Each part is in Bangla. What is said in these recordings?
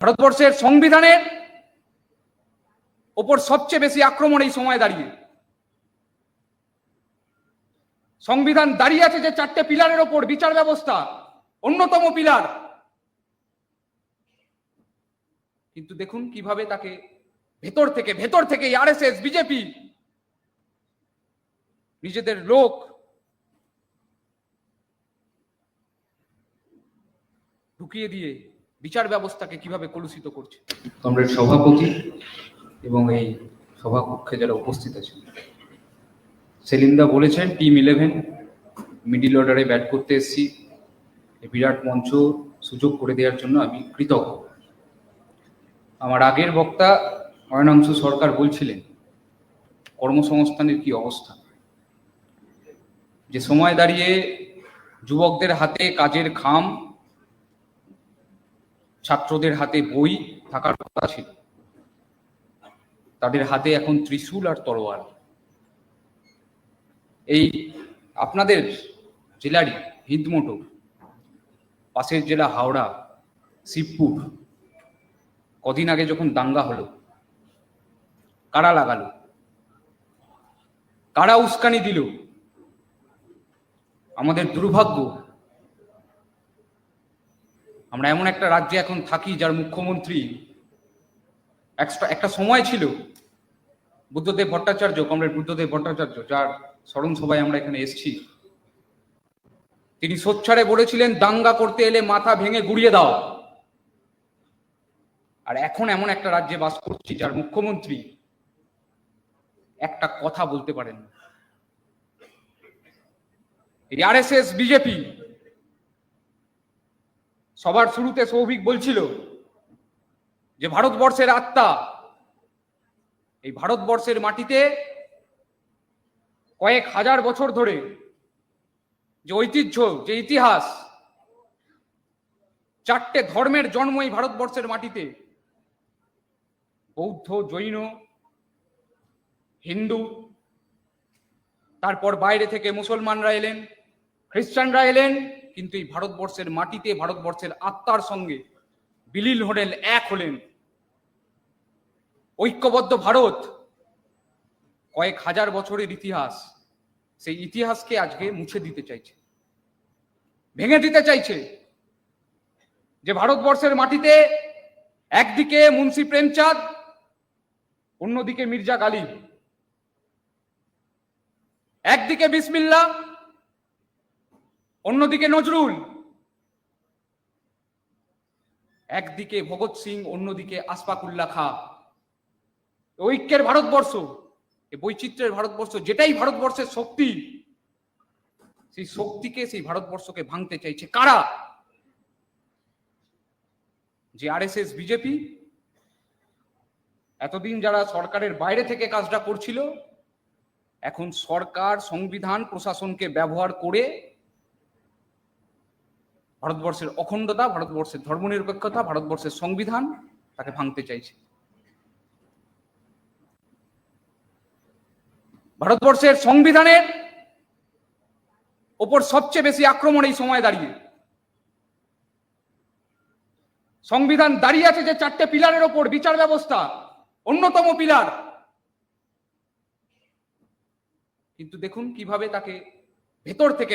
ভারতবর্ষের সংবিধানের ওপর সবচেয়ে বেশি আক্রমণ এই সময় দাঁড়িয়ে। সংবিধান দাঁড়িয়ে আছে যে চারটে পিলারের ওপর, বিচার ব্যবস্থা অন্যতম পিলার, কিন্তু দেখুন কিভাবে তাকে ভেতর থেকে আরএসএস বিজেপি নিজেদের লোক ঢুকিয়ে দিয়ে বিচার ব্যবস্থাকে কিভাবে কলুষিত করছে। কমরেড সভাপতি এবং এই সভাকক্ষে যারা উপস্থিত আছেন, সেলিমদা বলেছেন টিম 11 মিডিল অর্ডারে ব্যাট করতে এসেছি, এই বিরাট মঞ্চ সুযোগ করে দেওয়ার জন্য আমি কৃতজ্ঞ। আমার আগের বক্তা অয়নাংশু সরকার বলছিলেন কর্মসংস্থানের কি অবস্থা, যে সময় দাঁড়িয়ে যুবকদের হাতে কাজের খাম, ছাত্রদের হাতে বই থাকার কথা ছিল, তাদের হাতে এখন ত্রিশূল আর তরোয়াল। এই আপনাদের জেলারই হিন্দমোটো, পাশের জেলা হাওড়া শিবপুর, কদিন আগে যখন দাঙ্গা হলো, কারা লাগালো, কারা উস্কানি দিল? আমাদের দুর্ভাগ্য আমরা এমন একটা রাজ্যে এখন থাকি যার মুখ্যমন্ত্রী, একটা সময় ছিল বুদ্ধদেব ভট্টাচার্য, কমরেড বুদ্ধদেব ভট্টাচার্য, যার স্মরণ সভায় আমরা এখানে এসেছি, তিনি সোচ্চারে বলেছিলেন দাঙ্গা করতে এলে মাথা ভেঙে গুড়িয়ে দাও। আর এখন এমন একটা রাজ্যে বাস করছি যার মুখ্যমন্ত্রী একটা কথা বলতে পারেন না। এই আরএসএস বিজেপি, সবার শুরুতে সৌভিক বলছিল যে ভারতবর্ষের আত্মা, এই ভারতবর্ষের মাটিতে কয়েক হাজার বছর ধরে যে ঐতিহ্য, যে ইতিহাস, চারটে ধর্মের জন্ম এই ভারতবর্ষের মাটিতে, বৌদ্ধ, জৈন, হিন্দু, তারপর বাইরে থেকে মুসলমানরা এলেন, খ্রিস্টানরা এলেন, কিন্তু এই ভারতবর্ষের মাটিতে ভারতবর্ষের আত্মার সঙ্গে বিলীন হলেন, এক হলেন। ঐক্যবদ্ধ ভারত, কয়েক হাজার বছরের ইতিহাস, সেই ইতিহাসকে আজকে মুছে দিতে চাইছে, ভেঙে দিতে চাইছে। যে ভারতবর্ষের মাটিতে একদিকে মুন্সি প্রেমচাঁদ, অন্যদিকে মির্জা গালিব, একদিকে বিসমিল্লাহ, অন্যদিকে নজরুল, একদিকে ভগৎ সিং, অন্যদিকে আশফাকুল্লাহ খাঁ। ঐক্যের ভারতবর্ষ, এই বৈচিত্র্যের ভারতবর্ষ, যেটাই ভারতবর্ষের শক্তি, সেই শক্তিকে, সেই ভারতবর্ষকে ভাঙতে চাইছে কারা? যে আরএসএস বিজেপি এতদিন যারা সরকারের বাইরে থেকে কাজটা করছিল, এখন সরকার, সংবিধান, প্রশাসনকে ব্যবহার করে ভারতবর্ষের অখণ্ডতা, ভারতবর্ষের ধর্মনিরপেক্ষতা, ভারতবর্ষের সংবিধান, তাকে ভাঙতে চাইছে। ভারতবর্ষের সংবিধানের ওপর সবচেয়ে বেশি আক্রমণ এই সময় দাঁড়িয়ে। সংবিধান দাঁড়িয়ে আছে যে চারটে পিলারের ওপর, বিচার ব্যবস্থা অন্যতম পিলার, কিন্তু দেখুন কিভাবে তাকে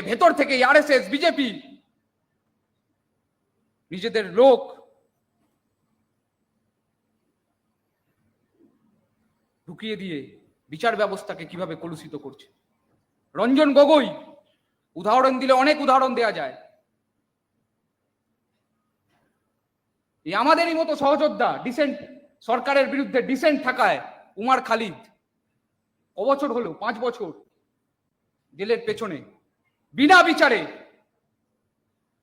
ভেতর থেকে আরএসএস বিজেপি নিজেদের লোক ঢুকিয়ে দিয়ে বিচার ব্যবস্থাকে কিভাবে কলুষিত করছে। রঞ্জন গগৈ উদাহরণ দিলে অনেক উদাহরণ দেয়া যায়। এই আমাদেরই মতো সহযোদ্ধা, ডিসেন্ট সরকারের বিরুদ্ধে ডিসেন্ট থাকায় উমার খালিদ কবছর হলো, 5 বছর জেলের পেছনে বিনা বিচারে।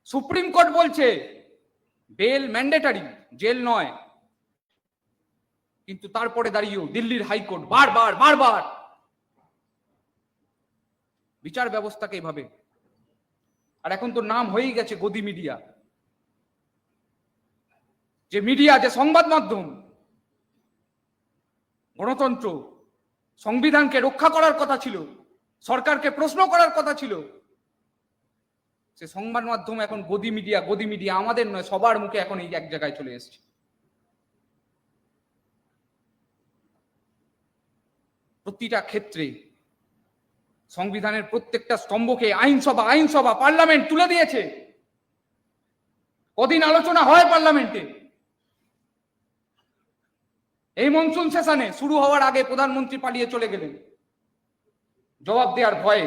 সুপ্রিম কোর্ট বলছে বেল ম্যান্ডেটারি, জেল নয়, কিন্তু তারপরে দাঁড়িয়েও দিল্লির হাইকোর্ট বারবার বিচার ব্যবস্থাকে এভাবে। আর এখন তো নাম হয়েই গেছে গদি মিডিয়া, যে মিডিয়া, যে সংবাদ মাধ্যম গণতন্ত্র, সংবিধানকে রক্ষা করার কথা ছিল, সরকারকে প্রশ্ন করার কথা ছিল, সে সংবাদ মাধ্যম এখন গদি মিডিয়া। আমাদের নয়, সবার মুখে এখন এই এক জায়গায় চলে এসেছে। প্রতিটা ক্ষেত্রে সংবিধানের প্রত্যেকটা স্তম্ভকে আইনসভা পার্লামেন্ট তুলে দিয়েছে। কদিন আলোচনা হয় পার্লামেন্টে? এই মনসুন সেশনে শুরু হওয়ার আগে প্রধানমন্ত্রী পালিয়ে চলে গেলেন জবাব দেওয়ার ভয়ে।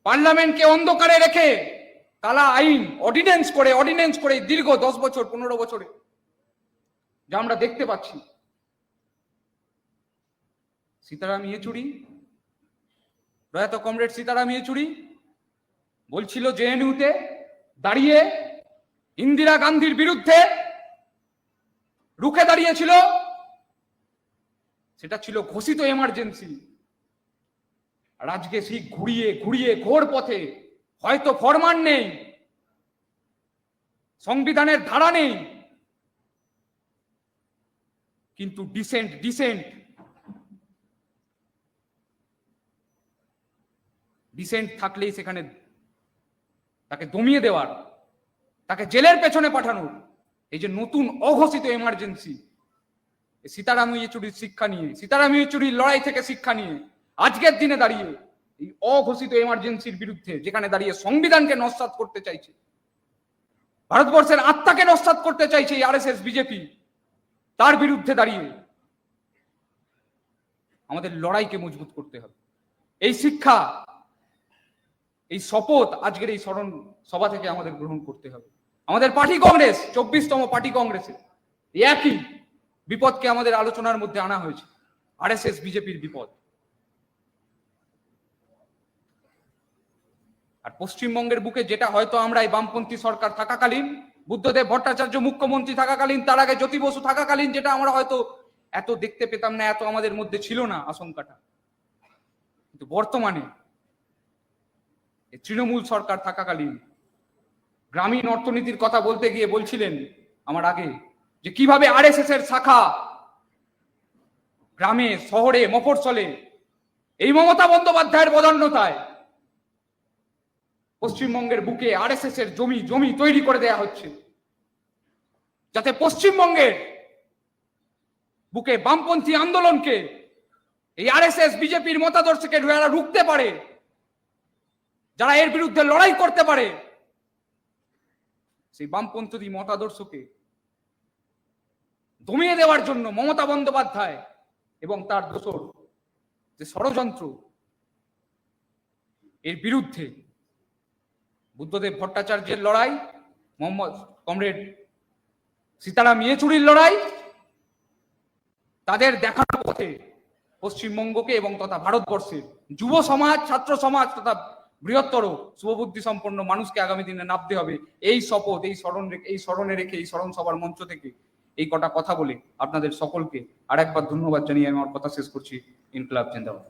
পার্লামেন্টকে অন্ধকারে রেখে কালা আইন অর্ডিন্যান্স করে দীর্ঘ 10 বছর 15 বছরে যা আমরা দেখতে পাচ্ছি। সীতারাম ইয়েচুরি, প্রয়াত কমরেড সীতারাম ইয়েচুরি বলছিল জেএনইউতে দাঁড়িয়ে ইন্দিরা গান্ধীর বিরুদ্ধে রুখে দাঁড়িয়েছিল, সেটা ছিল ঘোষিত এমার্জেন্সি। আর আজকে সেই ঘুরিয়ে ঘোর পথে, হয়তো ফরমান নেই, সংবিধানের ধারা নেই, কিন্তু ডিসেন্ট থাকলেই সেখানে তাকে দমিয়ে দেওয়ার, তাকে জেলের পেছনে পাঠানোর এই যে নতুন অঘোষিত এমার্জেন্সি, সীতারাম ইয়েচুরির শিক্ষা নিয়ে, সীতারাম ইয়েচুরির লড়াই থেকে শিক্ষা নিয়ে আজকের দিনে দাঁড়িয়ে এই অঘোষিত এমার্জেন্সির বিরুদ্ধে, যেখানে দাঁড়িয়ে সংবিধানকে নস্যাৎ করতে চাইছে, ভারতবর্ষের আত্মাকে নস্যাৎ করতে চাইছে এই আরএসএস বিজেপি, তার বিরুদ্ধে দাঁড়িয়ে আমাদের লড়াইকে মজবুত করতে হবে। এই শিক্ষা, এই শপথ আজকের এই স্মরণ সভা থেকে আমাদের গ্রহণ করতে হবে। আমাদের পার্টি কংগ্রেস, 24তম পার্টি কংগ্রেসে একই বিপদকে আমাদের আলোচনার মধ্যে আনা হয়েছে, আরএসএস বিজেপির বিপদ। আর পশ্চিমবঙ্গের বুকে যেটা হয়তো আমরা এই বামপন্থী সরকার থাকাকালীন, বুদ্ধদেব ভট্টাচার্য মুখ্যমন্ত্রী থাকাকালীন, তার আগে জ্যোতি বসু থাকাকালীন যেটা আমরা হয়তো এত দেখতে পেতাম না, এত আমাদের মধ্যে ছিল না আশঙ্কাটা, কিন্তু বর্তমানে তৃণমূল সরকার থাকাকালীন গ্রামীণ অর্থনীতির কথা বলতে গিয়ে বলছিলেন আমার আগে যে কিভাবে আরএসএস এর শাখা গ্রামে, শহরে, মফস্বলে এই মমতা বন্দ্যোপাধ্যায়ের বদান্যতায় পশ্চিমবঙ্গের বুকে আরএসএস এর জমি তৈরি করে দেয়া হচ্ছে, যাতে পশ্চিমবঙ্গের বুকে বামপন্থী আন্দোলনকে এই আরএসএস বিজেপির মতাদর্শকে যারা রুখতে পারে, যারা এর বিরুদ্ধে লড়াই করতে পারে, সেই বামপন্থী মতাদর্শকে দমিয়ে দেওয়ার জন্য মমতা বন্দ্যোপাধ্যায় এবং তার দোসর যে ষড়যন্ত্র, এর বিরুদ্ধে বুদ্ধদেব ভট্টাচার্যের লড়াই, কমরেড সীতারাম ইয়েচুরির লড়াই, তাদের দেখার পথে পশ্চিমবঙ্গকে এবং তথা ভারতবর্ষের যুব সমাজ, ছাত্র সমাজ তথা বৃহত্তর শুভবুদ্ধি সম্পন্ন মানুষকে আগামী দিনে নামতে হবে। এই শপথ, এই স্মরণে রেখে, এই স্মরণ সভার মঞ্চ থেকে এই কটা কথা বলে আপনাদের সকলকে আর একবার ধন্যবাদ জানিয়ে আমি আমার কথা শেষ করছি। ইনকলাব জিন্দাবাদ।